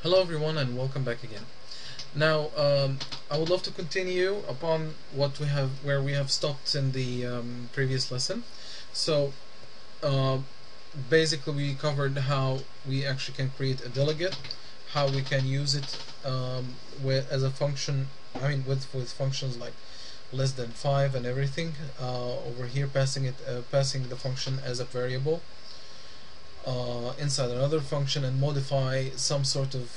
Hello everyone and welcome back again. Now I would love to continue upon where we have stopped in the previous lesson. So uh, basically we covered how we actually can create a delegate, how we can use it as a function, with functions like less than 5 and everything. Over here passing the function as a variable inside another function, and modify some sort of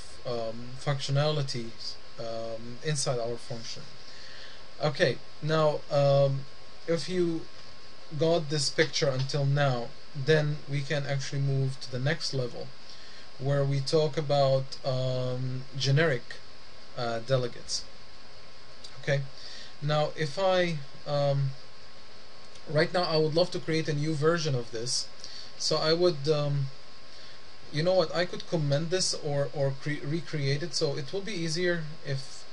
functionality inside our function. Okay, now if you got this picture until now, then we can actually move to the next level where we talk about generic delegates. Okay, now if I right now I would love to create a new version of this. So I would, you know what, I could comment this or recreate it, so it will be easier if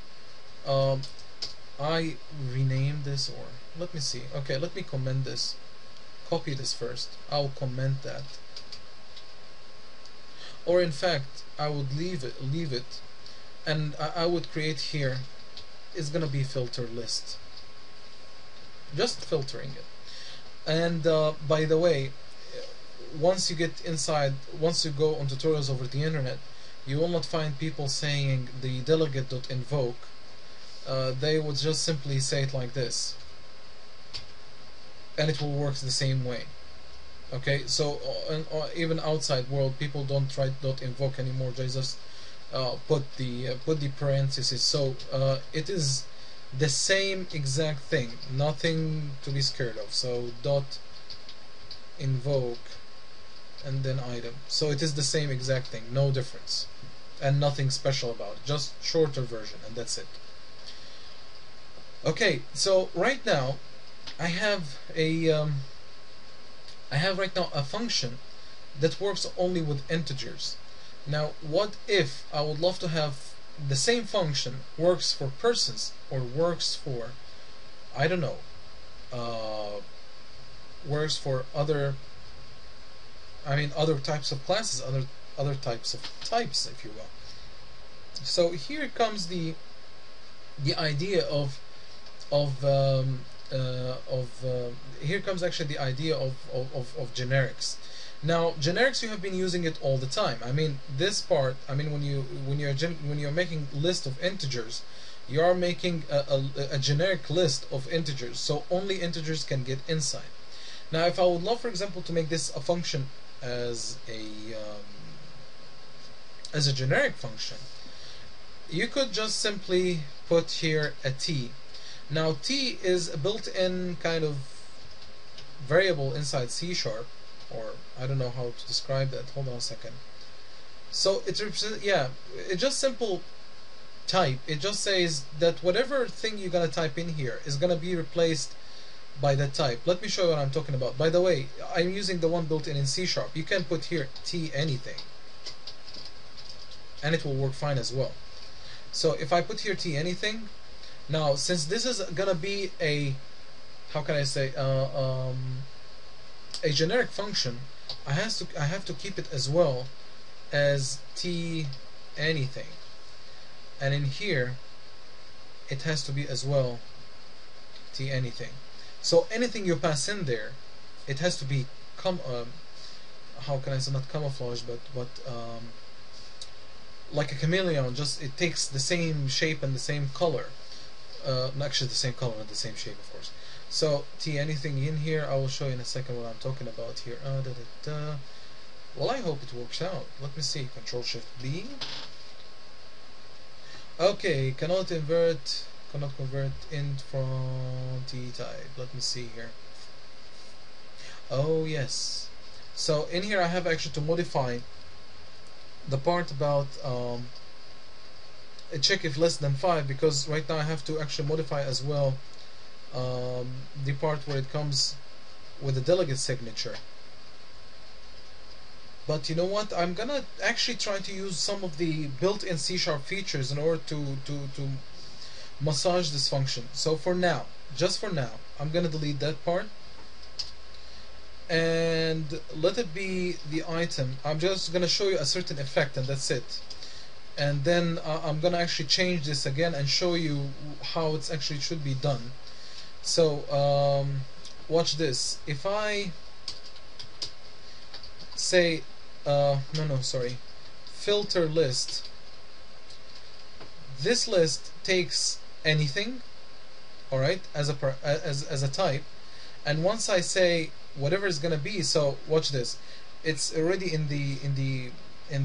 I rename this, or let me see. Okay, let me comment this. Copy this first. I'll comment that. Or in fact, I would leave it, and I would create here. It's gonna be filter list. Just filtering it. And by the way, once you go on tutorials over the internet, you will not find people saying the delegate.invoke. They would just simply say it like this, and it will work the same way. Okay, so even outside world, people don't try .invoke anymore. They just put the parentheses. So it is the same exact thing, nothing to be scared of. So .invoke and then item. So it is the same exact thing, no difference, and nothing special about it, just shorter version, and that's it. Okay, so right now I have right now a function that works only with integers. Now what if I would love to have the same function works for persons, or works for, I don't know, works for other types of classes, other types of types, if you will. So here comes the idea of here comes actually the idea of generics. Now generics, you have been using it all the time. This part, when you're making list of integers, you are making a generic list of integers, so only integers can get inside. Now if I would love, for example, to make this a function as a generic function, you could just simply put here a t. Now t is a built-in kind of variable inside C#, or I don't know how to describe that. Hold on a second. So it's just simple type. It just says that whatever thing you're gonna type in here is gonna be replaced by that type. Let me show you what I'm talking about. By the way, I'm using the one built in C#. You can put here t anything, and it will work fine as well. So if I put here t anything, now since this is gonna be a, how can I say, a generic function, I have to keep it as well as t anything, and in here it has to be as well t anything. So anything you pass in there, it has to be how can I say, not camouflage, but like a chameleon. Just it takes the same shape and the same color. Actually the same color and the same shape, of course. So t anything in here, I will show you in a second what I'm talking about here. Well, I hope it works out. Let me see. Control Shift B. Okay, cannot convert int from t type. Let me see here. Oh yes. So in here I have actually to modify the part about check if less than 5, because right now I have to actually modify as well the part where it comes with the delegate signature. But you know what? I'm gonna actually try to use some of the built-in C# features in order to massage this function. So for now, just for now, I'm gonna delete that part and let it be the item. I'm just gonna show you a certain effect, and that's it. and then I'm gonna actually change this again and show you how it's actually should be done. So watch this. If I say sorry, filter list, this list takes anything, all right, as a type, and once I say whatever is gonna be, so watch this, it's already in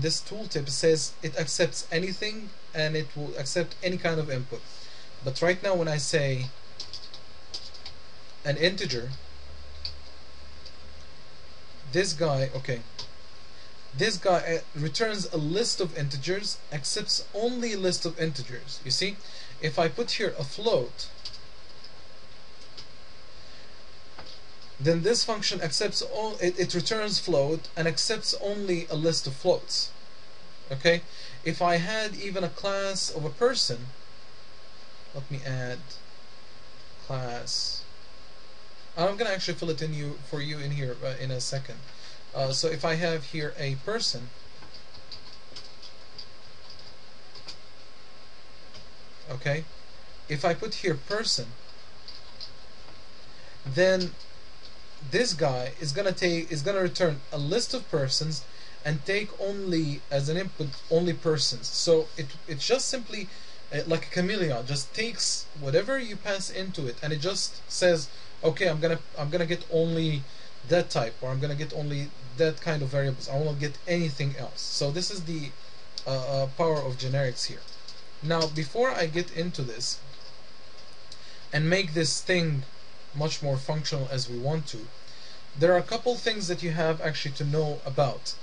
this tooltip. It says it accepts anything and it will accept any kind of input. But right now when I say an integer, this guy returns a list of integers, accepts only a list of integers. You see, if I put here a float, then this function accepts it returns float and accepts only a list of floats. Okay, if I had even a class of a person, let me add class. I'm gonna actually fill it in for you in here in a second. So if I have here a person, okay, if I put here person, then this guy is gonna return a list of persons and take only as an input only persons. So it's just simply like a chameleon, just takes whatever you pass into it, and it just says, okay, I'm gonna get only that type, or I'm gonna get only that kind of variables. I won't get anything else. So this is the power of generics here. Now, before I get into this and make this thing much more functional as we want to, there are a couple things that you have actually to know about.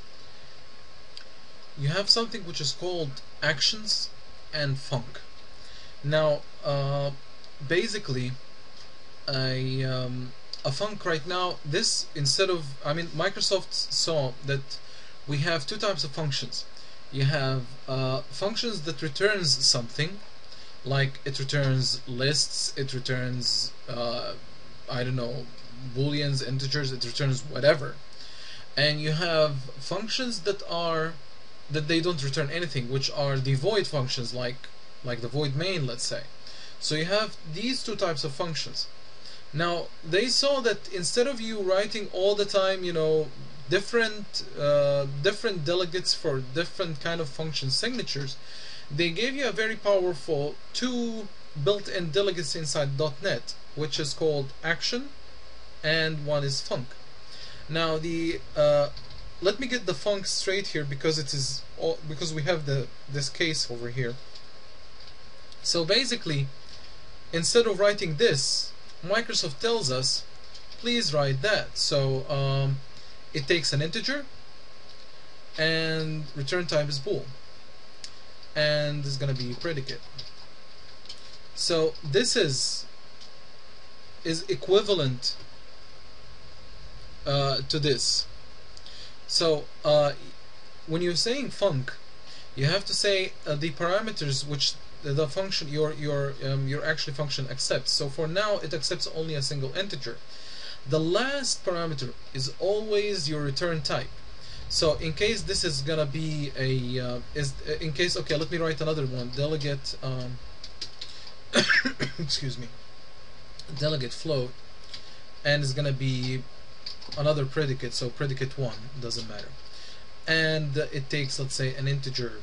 You have something which is called actions and func. Now, basically, a func right now, this, instead of, Microsoft saw that we have two types of functions. You have functions that returns something, like it returns lists, it returns I don't know, booleans, integers, it returns whatever. And you have functions that they don't return anything, which are the void functions, like the void main, let's say. So you have these two types of functions. Now, they saw that instead of you writing all the time, different delegates for different kind of function signatures, they gave you a very powerful two built-in delegates inside .NET, which is called action, and one is func. Now, let me get the func straight here, because because we have this case over here. So basically, instead of writing this, Microsoft tells us, please write that. So it takes an integer, and return type is bool, and is going to be predicate. So this is equivalent to this. So when you're saying func, you have to say the parameters which the function, your actual function accepts. So for now, it accepts only a single integer. The last parameter is always your return type. So in case this is gonna be okay, let me write another one. Delegate excuse me, delegate float, and it's gonna be another predicate, so predicate 1, doesn't matter. And it takes, let's say, an integer.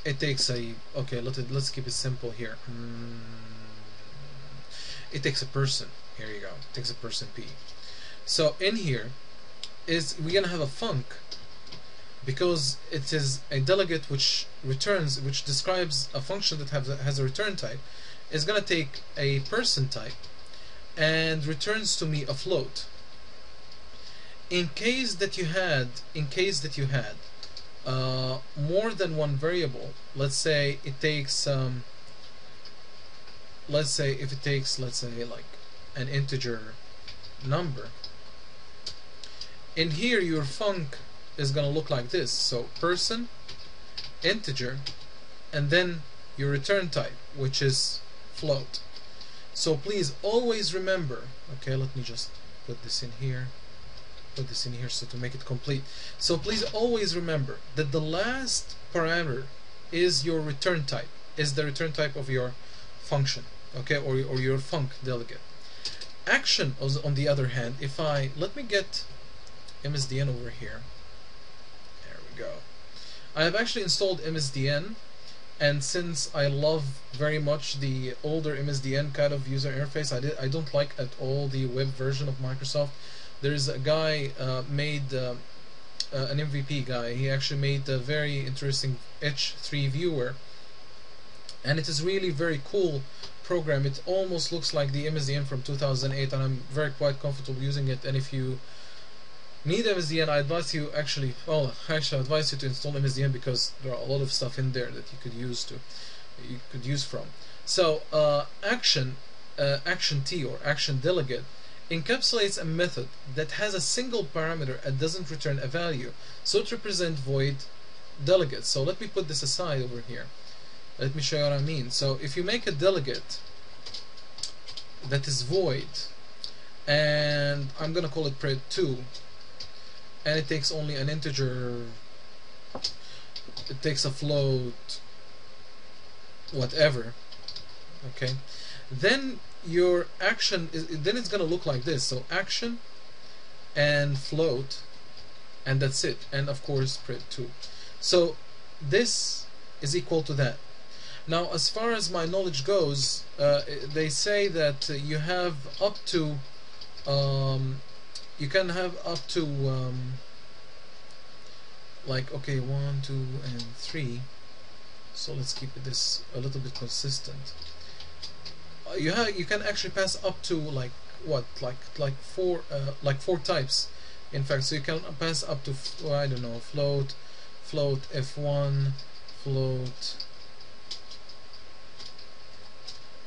It takes let's keep it simple here. It takes a person. Here you go. It takes a person P. So in here we're gonna have a func, because it is a delegate which describes a function that has a return type. It's gonna take a person type and returns to me a float. In case that you had more than one variable, let's say it takes let's say like an integer number, in here your func is gonna look like this. So person, integer, and then your return type, which is float. So please always remember, okay, let me just put this in here so to make it complete. So please always remember that the last parameter is your return type, is the return type of your function, okay, or your func delegate. Action, on the other hand, if I, let me get MSDN over here. There we go. I have actually installed MSDN, and since I love very much the older MSDN kind of user interface, I don't like at all the web version of Microsoft. There's a guy made an MVP guy. He actually made a very interesting H3 viewer, and it is really very cool program. It almost looks like the MSDN from 2008, and I'm very quite comfortable using it. And if you need MSDN, I advise you actually, well, actually I advise you to install MSDN, because there are a lot of stuff in there that you could use from. So action T, or action delegate, encapsulates a method that has a single parameter and doesn't return a value, so it represents void delegates. So let me put this aside over here. Let me show you what I mean. So if you make a delegate that is void, and I'm gonna call it Part2, and it takes only an integer, it takes a float, whatever, okay, then your action is, then it's gonna look like this. So action and float, and that's it, and of course Part2. So this is equal to that. Now, as far as my knowledge goes, they say that you have up to you can have up to like, okay, 1, 2, and 3. So let's keep this a little bit consistent. You can actually pass up to like what, like four types, in fact. So you can pass up to I don't know, float f1, float,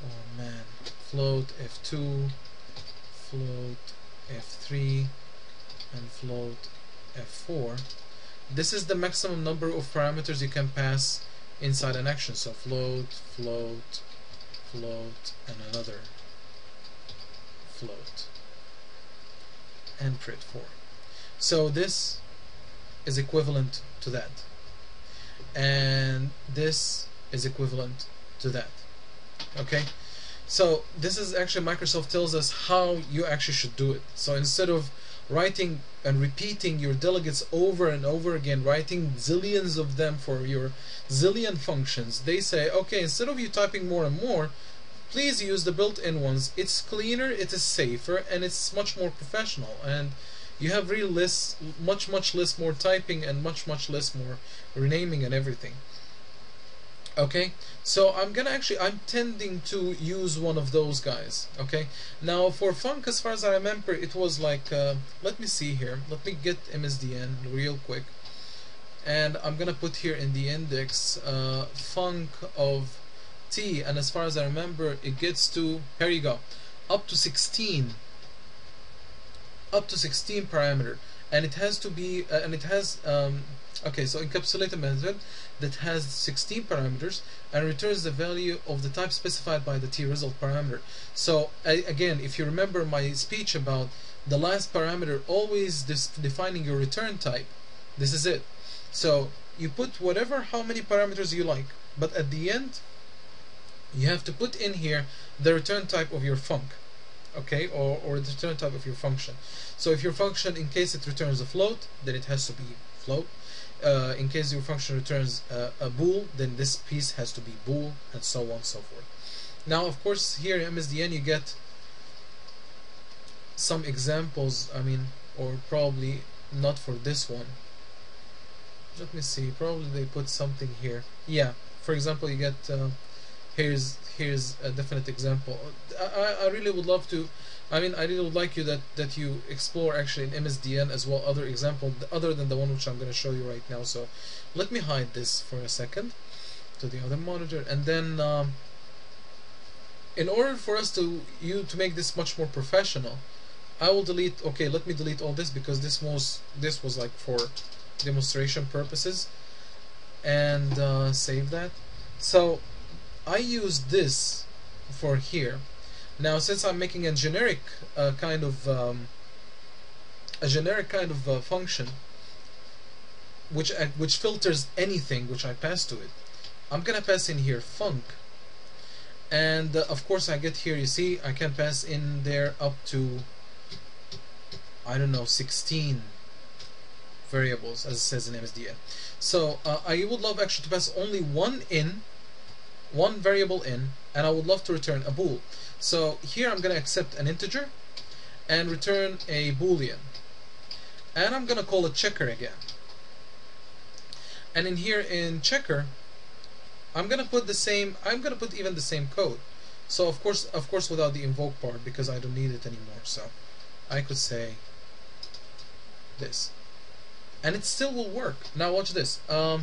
oh man, float f2, float f3, and float f4. This is the maximum number of parameters you can pass inside an action. So float, float, float, and another float, and Part4. So this is equivalent to that, and this is equivalent to that. Okay, so this is actually, Microsoft tells us how you actually should do it. So instead of writing and repeating your delegates over and over again, writing zillions of them for your zillion functions, they say, okay, instead of you typing more and more, please use the built-in ones. It's cleaner, it is safer, and it's much more professional, and you have really much less more typing, and much less more renaming and everything. Okay, so I'm tending to use one of those guys. Okay, now for func, as far as I remember, it was like let me see here, let me get MSDN real quick, and I'm gonna put here in the index func of T, and as far as I remember, it gets to, here you go, up to 16 parameter, and it has to be and it has okay, so encapsulate a method that has 16 parameters and returns the value of the type specified by the T result parameter. So again, if you remember my speech about the last parameter always defining your return type, this is it. So you put how many parameters you like, but at the end you have to put in here the return type of your func, okay, or the return type of your function. So if your function, in case it returns a float, then it has to be float. In case your function returns a bool, then this piece has to be bool, and so on and so forth. Now, of course, here in MSDN you get some examples, I mean, or probably not for this one. Let me see, probably they put something here. Yeah, for example, you get here's a definite example. I really would love to, I mean, I really would like you that you explore actually in MSDN as well other example other than the one which I'm going to show you right now. So let me hide this for a second to the other monitor, and then in order for us to make this much more professional, I will delete, okay, let me delete all this, because this was like for demonstration purposes, and save that. So I use this for here. Now, since I'm making a generic kind of function which filters anything which I pass to it, I'm gonna pass in here func, and of course I get here, you see, I can pass in there up to, I don't know, 16 variables, as it says in MSDN. So I would love actually to pass only one variable in, and I would love to return a bool. So here I'm going to accept an integer and return a boolean, and I'm going to call it checker again. And in here in checker, I'm going to put the same, I'm going to put even the same code. So of course without the invoke part, because I don't need it anymore. So I could say this, and it still will work. Now watch this. Let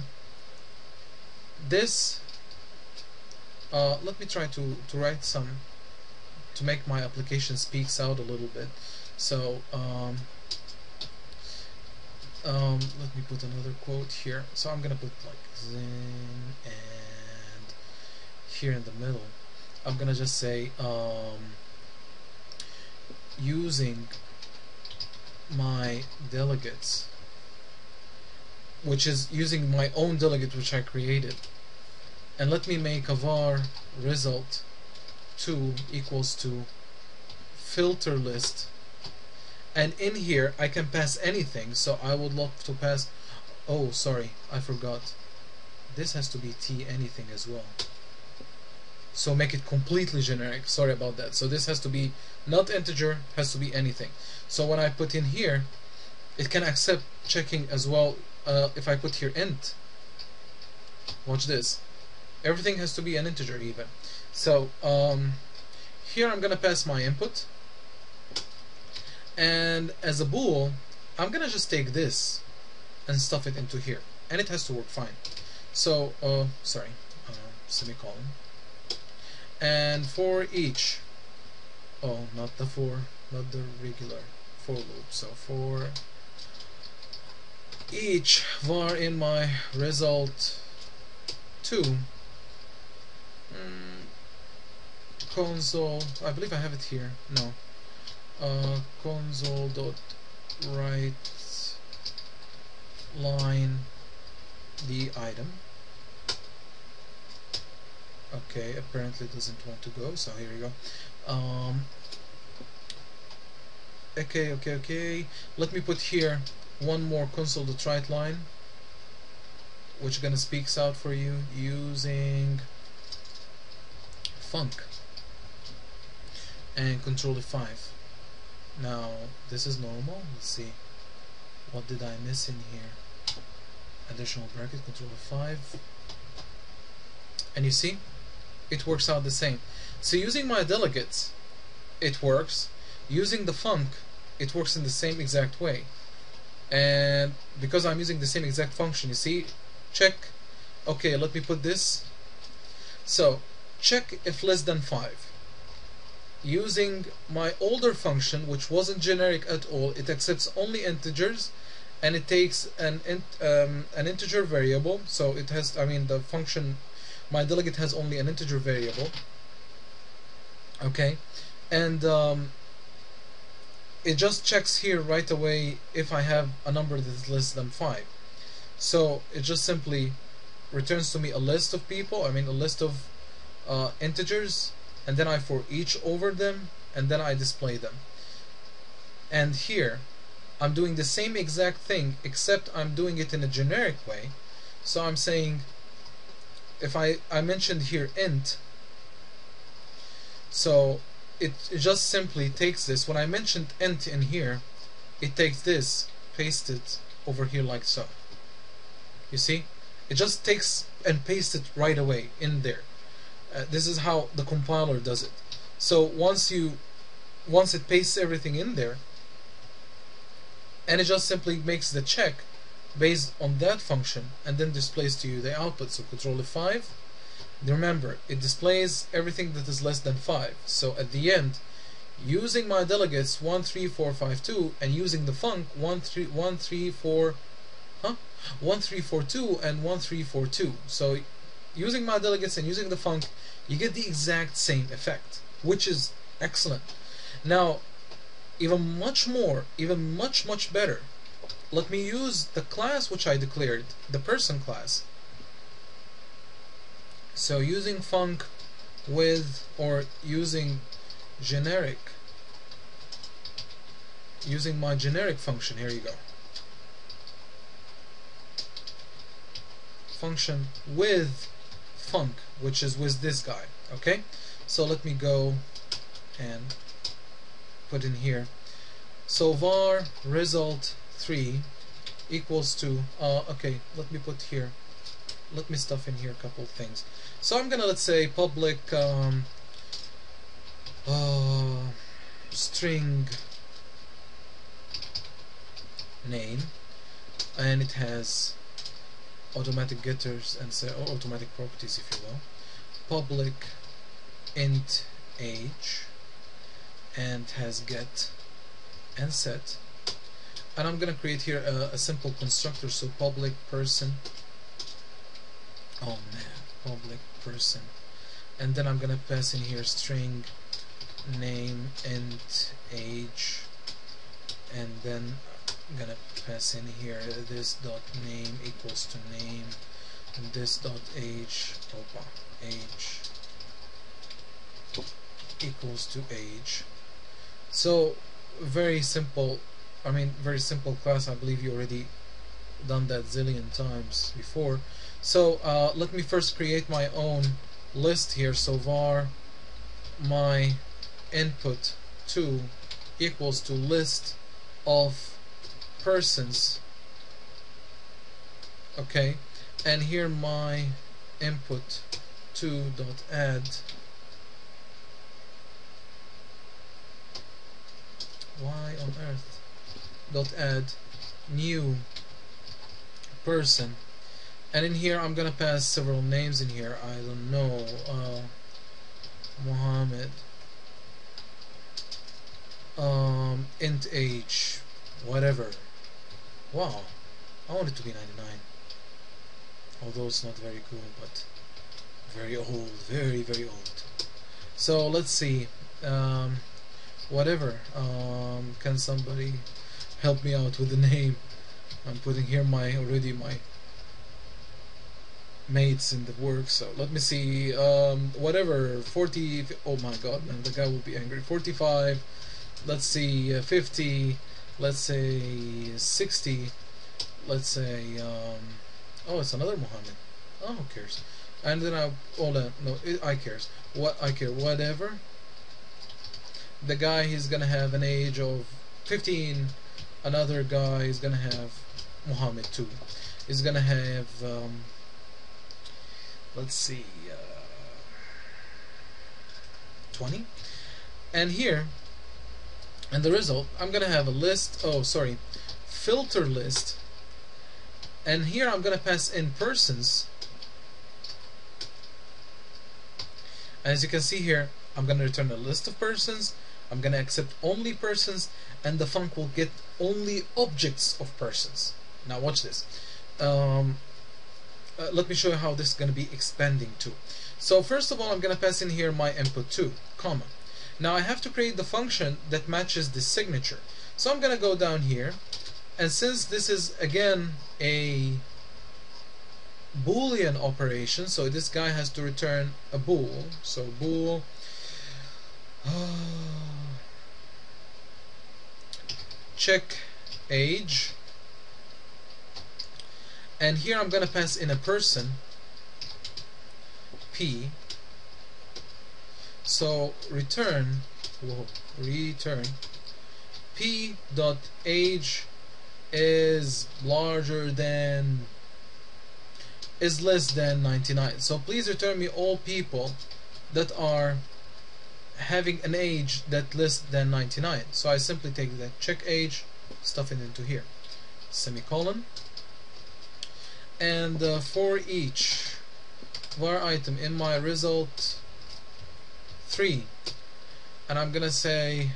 me try to write some, to make my application speaks out a little bit. So let me put another quote here. So I'm gonna put like Zen, and here in the middle I'm gonna just say using my delegates, which is using my own delegate which I created, and let me make a var result 2 equals to filter list, and in here I can pass anything. So I would love to pass, oh sorry, I forgot, this has to be t anything as well, so make it completely generic, sorry about that. So this has to be not integer, has to be anything. So when I put in here, it can accept checking as well. If I put here int, watch this, everything has to be an integer even. So here I'm gonna pass my input, and as a bool I'm gonna just take this and stuff it into here, and it has to work fine. So sorry, semicolon, and for each, oh not the for, not the regular for loop, so for each var in my result 2 console, I believe I have it here, no, console dot write line the item. Okay, apparently it doesn't want to go, so here we go. Okay, let me put here one more console dot write line, which gonna speaks out for you using func and control F5. Now this is normal. Let's see, what did I miss in here? Additional bracket, control F5, and you see it works out the same. So using my delegates it works, using the func it works in the same exact way, and because I'm using the same exact function, you see, check, okay, let me put this, so check if less than 5. Using my older function, which wasn't generic at all, it accepts only integers, and it takes an integer variable. So it has, I mean, the function, my delegate has only an integer variable. Okay, and it just checks here right away if I have a number that is less than 5. So it just simply returns to me a list of people, I mean a list of integers, and then I for each over them, and then I display them. And here I'm doing the same exact thing, except I'm doing it in a generic way. So I'm saying, if I mentioned here int, so it just simply takes this. When I mentioned int in here, it takes this, pastes it over here like so. You see, it just takes and pastes it right away in there. This is how the compiler does it. So once it pastes everything in there, and it just simply makes the check based on that function, and then displays to you the output. So control F5. Remember, it displays everything that is less than 5. So at the end, using my delegates 1, 3, 4, 5, 2, and using the func 1, 3, 4, 1, 3, 4, 2, and 1, 3, 4, 2. So using my delegates and using the func, you get the exact same effect, which is excellent. Now, even much better, let me use the class which I declared, the person class, So using func with, or using generic, using my generic function, here you go, function with func, which is with this guy. Okay, so let me go and put in here, so var result 3 equals to okay, let me put here, let me stuff in here a couple of things. So I'm gonna, let's say, public string name, and it has automatic getters and automatic properties, if you will. Public int age, and has get and set. And I'm gonna create here a simple constructor, so public person, oh man, public person, and then I'm gonna pass in here string name int age, and then I'm gonna pass in here this dot name equals to name, and this dot age, age equals to age. So very simple, I mean very simple class. I believe you already done that zillion times before. So let me first create my own list here. So var my input 2 equals to list of persons. Okay, and here my input 2 dot add, why on earth, dot add new person, and in here I'm gonna pass several names in here. I don't know, Mohammed, int age, whatever. Wow, I want it to be 99, although it's not very cool, but very old, very old. So let's see, whatever, can somebody help me out with the name? I'm putting here my mates in the work, so let me see, whatever, 40, oh my god man, the guy will be angry. 45, let's see, 50, let's say 60, let's say, oh, it's another Muhammad, oh, who cares? And then I cares, I care, whatever. The guy, he's gonna have an age of 15, another guy is gonna have Muhammad too, is gonna have let's see, 20. And here, and the result, I'm gonna have a list, filter list, and here I'm gonna pass in persons. As you can see here, I'm gonna return a list of persons, I'm gonna accept only persons, and the func will get only objects of persons. Now watch this. Let me show you how this is going to be expanding to. So first of all, I'm going to pass in here my input 2, comma. Now I have to create the function that matches the signature. So I'm going to go down here, and since this is again a Boolean operation, so this guy has to return a bool. So bool check age. And here I'm going to pass in a person, P. So return P dot age is larger than, is less than 99. So please return me all people that are having an age that less than 99. So I simply take that check age, stuff it into here, semicolon. And for each var item in my result 3, and I'm gonna say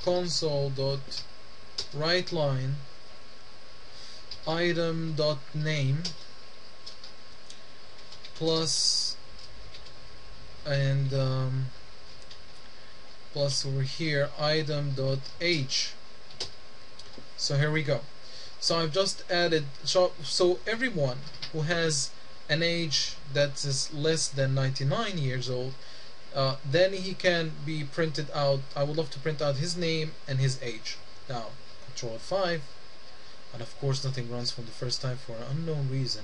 console dot write line item dot name plus, and plus over here item dot age. So here we go. So I've just added, so everyone who has an age that is less than 99 years old, then he can be printed out. I would love to print out his name and his age. Now, Control F5, and of course nothing runs from the first time for an unknown reason.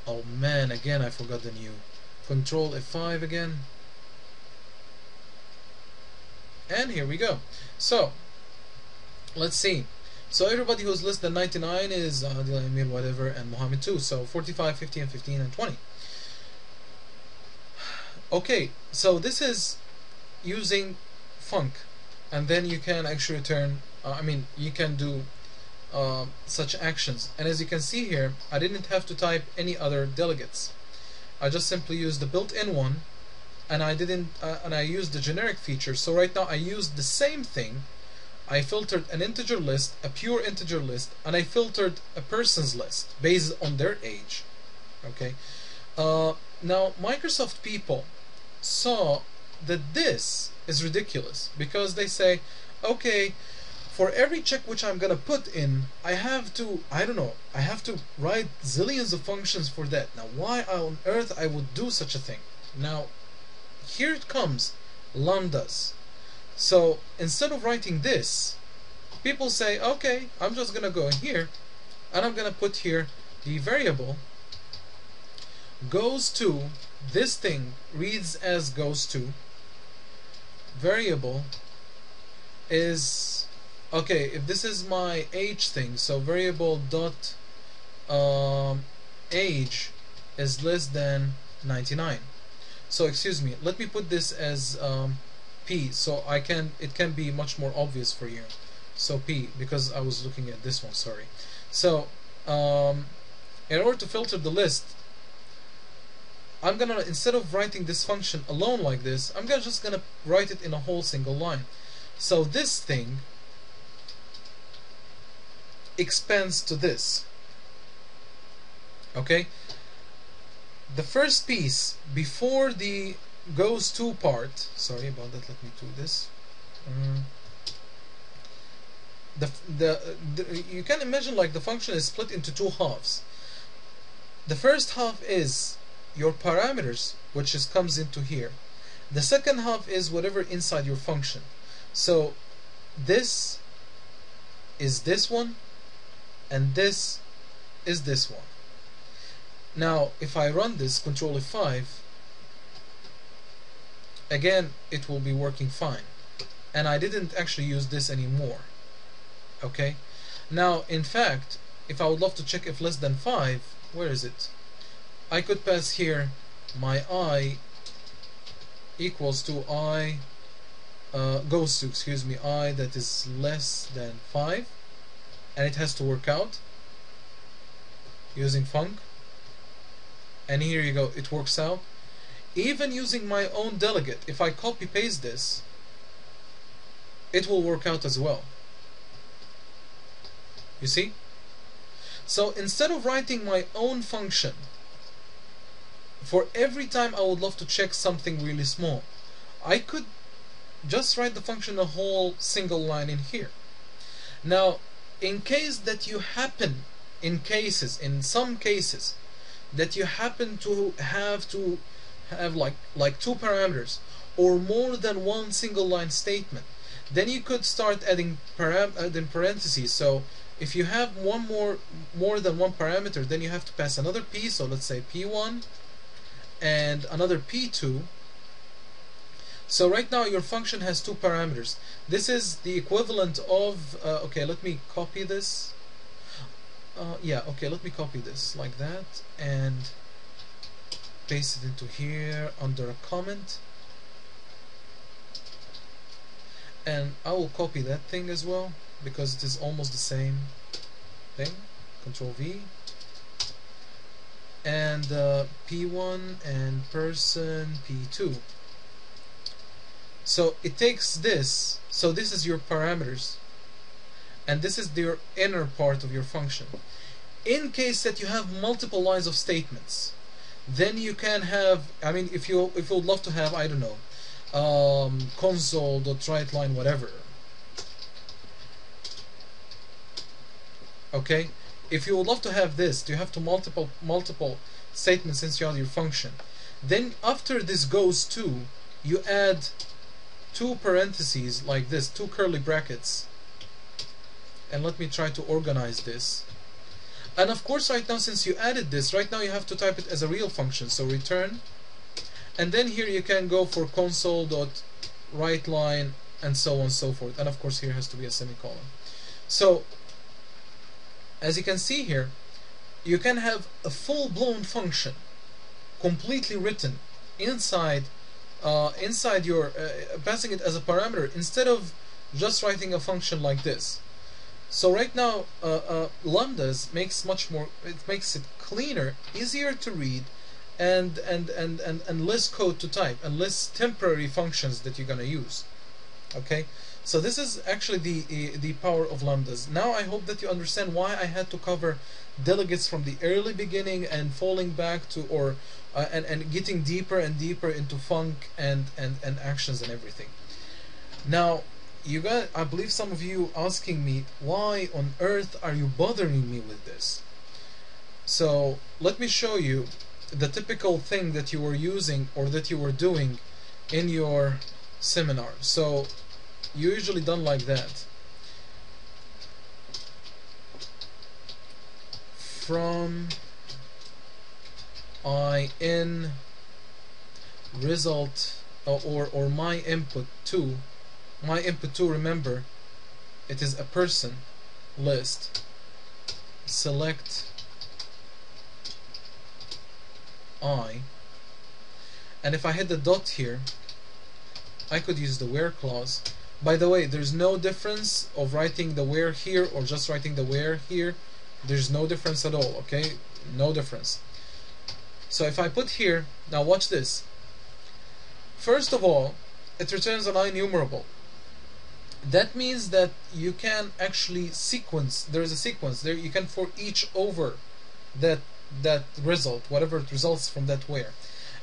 Oh man, again I forgot the new. Control F5 again. And here we go. So, let's see. So everybody who's less than 99 is Adil, Emir, whatever, and Mohammed too. So 45, 50, and 15, and 20. Okay, so this is using func, and then you can actually turn, you can do such actions. And as you can see here, I didn't have to type any other delegates. I just simply used the built-in one, and I used the generic feature. So right now I used the same thing. I filtered an integer list, a pure integer list, and I filtered a person's list based on their age. Okay. Now Microsoft people saw that this is ridiculous, because they say, okay, for every check which I'm gonna put in, I have to, I have to write zillions of functions for that. Now why on earth I would do such a thing? Now here it comes, lambdas. So instead of writing this, people say, okay, I'm just gonna go in here and I'm gonna put here the variable goes to, this thing reads as goes to, variable is, okay, if this is my age thing, so variable dot age is less than 99. So excuse me, let me put this as P, so it can be much more obvious for you. So P, because I was looking at this one, sorry. So in order to filter the list, I'm gonna, instead of writing this function alone like this, I'm just gonna write it in a whole single line. So this thing expands to this. Okay? The first piece before the goes to part, sorry about that, let me do this. You can imagine like the function is split into two halves. The first half is your parameters, which comes into here. The second half is whatever inside your function. So this is this one, and this is this one. Now if I run this, Control F5, again it will be working fine, and I didn't actually use this anymore. Okay, now in fact, if I would love to check if less than 5, where is it? I could pass here my I equals to I goes to, excuse me, I that is less than 5, and it has to work out using func, and here you go, it works out. Even using my own delegate, if I copy paste this, it will work out as well. You see? So instead of writing my own function for every time I would love to check something really small, I could just write the function a whole single line in here. Now in case that you happen, in some cases that you happen to have like two parameters or more than one single line statement, then you could start adding parentheses. So if you have more than one parameter, then you have to pass another p, so let's say p1 and another p2. So right now your function has two parameters. This is the equivalent of okay, let me copy this. Yeah, okay, let me copy this like that and paste it into here under a comment, and I will copy that thing as well because it is almost the same thing. Control V, and P1 and person P2. So it takes this, so this is your parameters, and this is your inner part of your function. In case that you have multiple lines of statements, then you can have, I mean, if you would love to have, I don't know, console.writeLine whatever. Okay, if you would love to have this, you have to multiple statements inside your function. Then after this goes to, you add two parentheses like this, two curly brackets. And let me try to organize this. And of course right now, since you added this, right now you have to type it as a real function. So return, and then here you can go for console.writeLine and so on and so forth. And of course here has to be a semicolon. So as you can see here, you can have a full-blown function completely written inside inside your passing it as a parameter, instead of just writing a function like this. So right now lambdas makes much more, it makes it cleaner, easier to read, and less code to type, and less temporary functions that you're gonna use. Okay, so this is actually the power of lambdas. Now I hope that you understand why I had to cover delegates from the early beginning and falling back to, or and getting deeper and deeper into func and actions and everything. Now you got, I believe some of you asking me, why on earth are you bothering me with this? So let me show you the typical thing that you were using or that you were doing in your seminar. So usually done like that. From in result or my input to, remember, it is a person list, select I, and if I hit the dot here, I could use the where clause. By the way, there's no difference of writing the where here or just writing the where here. There's no difference at all, okay? No difference. So if I put here, now watch this. First of all, it returns an enumerable. That means that you can actually sequence, there is a sequence there, you can for each over that result, whatever it results from that where.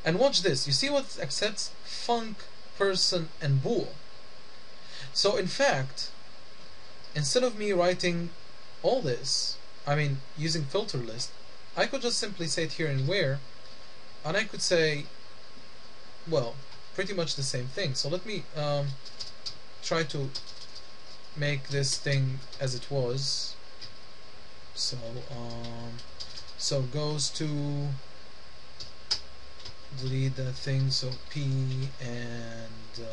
And watch this, you see what it accepts? Func, person, and bool. So in fact, instead of me writing all this, I mean using filter list, I could just simply say it here in where, and I could say, well, pretty much the same thing. So let me try to make this thing as it was. So so goes to, delete that thing, so P, and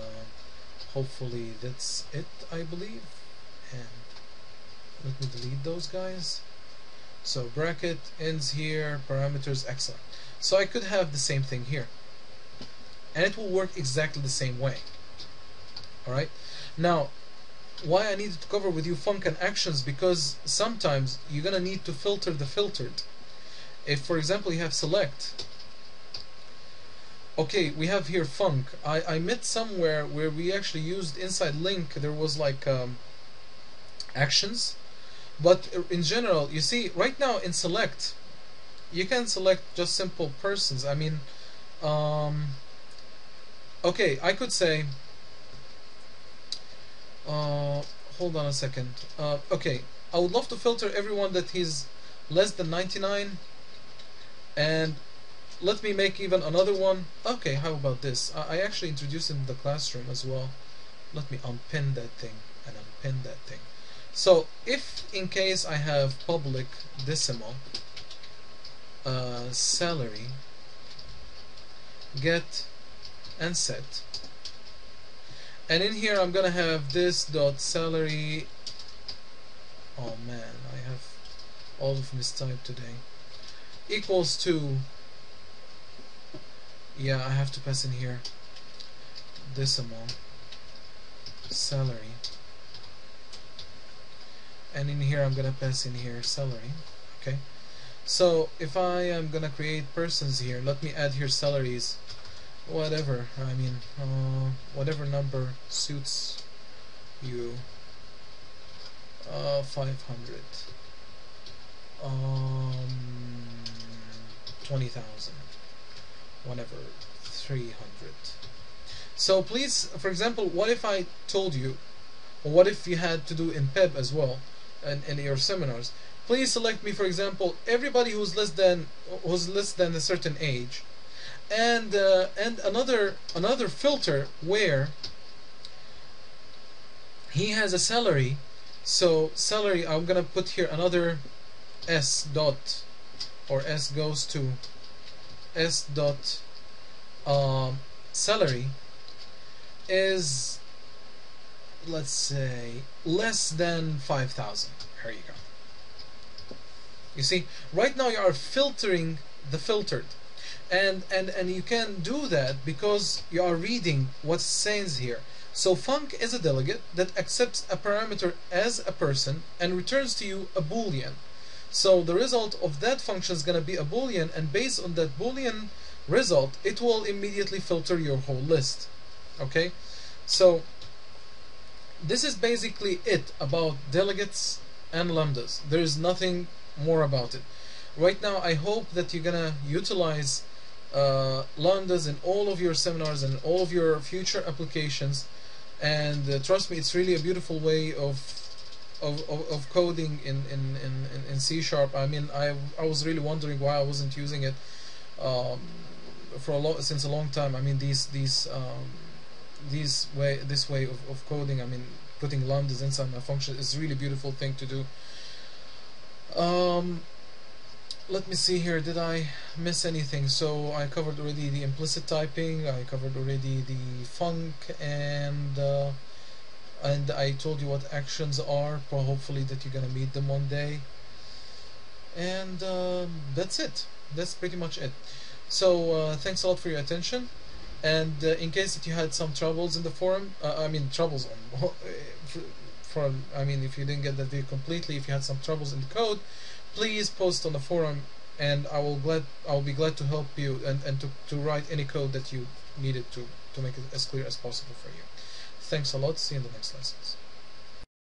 hopefully that's it, I believe. And let me delete those guys. So bracket ends here, parameters, excellent. So I could have the same thing here, and it will work exactly the same way. Alright, now why I needed to cover with you func and actions, because sometimes you're gonna need to filter the filtered. If for example you have select, okay, we have here func. I met somewhere where we actually used inside link, there was like actions, but in general, you see right now in select you can select just simple persons. I mean okay, I could say hold on a second. Okay, I would love to filter everyone that is less than 99, and let me make even another one. Okay, how about this? I actually introduced it in the classroom as well. Let me unpin that thing and unpin that thing. So if in case I have public decimal salary get and set, and in here I'm gonna have this dot salary. Oh man, I have all of mistyped today. Equals to, yeah, I have to pass in here decimal salary, and in here I'm gonna pass in here salary. Okay, so if I am gonna create persons here, let me add here salaries, whatever, I mean whatever number suits you. 500, 20,000, whatever, 300. So please, for example, what if I told you, or what if you had to do in PEB as well, in your seminars, please select me, for example, everybody who's less than a certain age, and another filter where he has a salary. So salary, I'm gonna put here another s dot, or s goes to s dot salary is, let's say, less than 5,000. Here you go. You see, right now you are filtering the filtered, and you can do that because you are reading what says here. So func is a delegate that accepts a parameter as a person and returns to you a boolean. So the result of that function is going to be a boolean, and based on that boolean result, it will immediately filter your whole list. Okay, so this is basically it about delegates and lambdas. There is nothing more about it. Right now, I hope that you're gonna utilize lambdas in all of your seminars and all of your future applications. And trust me, it's really a beautiful way of coding in C#. I mean, I was really wondering why I wasn't using it since a long time. I mean, this way of coding. I mean, putting lambdas inside my function is a really beautiful thing to do. Let me see here, did I miss anything? So I covered already the implicit typing, I covered already the func, and I told you what actions are, hopefully that you're gonna meet them one day. And that's it. That's pretty much it. So thanks a lot for your attention. And in case that you had some troubles in the forum, I mean troubles on I mean, if you didn't get that video completely, if you had some troubles in the code, please post on the forum, and I'll be glad to help you and to write any code that you needed to make it as clear as possible for you. Thanks a lot. See you in the next lessons.